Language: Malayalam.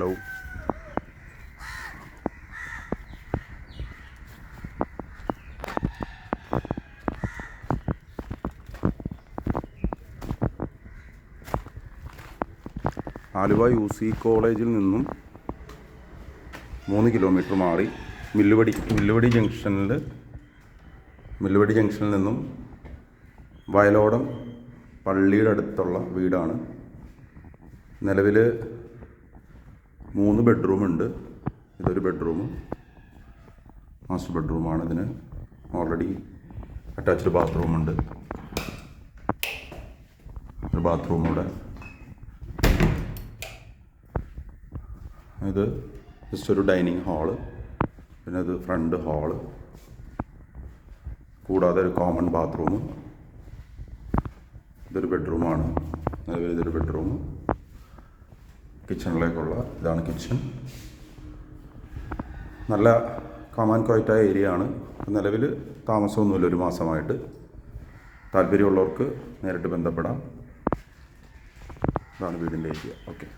സ്ഥലവും. ആലുവ UC കോളേജിൽ നിന്നും 3 കിലോമീറ്റർ മാറി മില്ലുവടി ജംഗ്ഷനിൽ നിന്നും വയലോടം പള്ളിയുടെ അടുത്തുള്ള വീടാണ്. നിലവിൽ 3 ബെഡ്റൂമുണ്ട്. ഇതൊരു ബെഡ്റൂം, മാസ്റ്റർ ബെഡ്റൂമാണ്. ഇതിന് ഓൾറെഡി അറ്റാച്ച്ഡ് ബാത്റൂമുണ്ട്. ഒരു ബാത്റൂം ഇവിടെ. ഇത് ജസ്റ്റ് ഒരു ഡൈനിങ് ഹാള്, പിന്നെ ഇത് ഫ്രണ്ട് ഹാള്, കൂടാതെ ഒരു കോമൺ ബാത്റൂം. ഇതൊരു ബെഡ്റൂമാണ്. ഇതൊരു ബെഡ്റൂം. കിച്ചണിലേക്കുള്ള ഇതാണ് കിച്ചൺ. നല്ല കാമാൻ ക്വയറ്റായ ഏരിയ ആണ്. നിലവിൽ താമസമൊന്നുമില്ല, 1 മാസമായിട്ട്. താല്പര്യമുള്ളവർക്ക് നേരിട്ട് ബന്ധപ്പെടാം. ഇതാണ് വീടിൻ്റെ ഏരിയ. ഓക്കെ.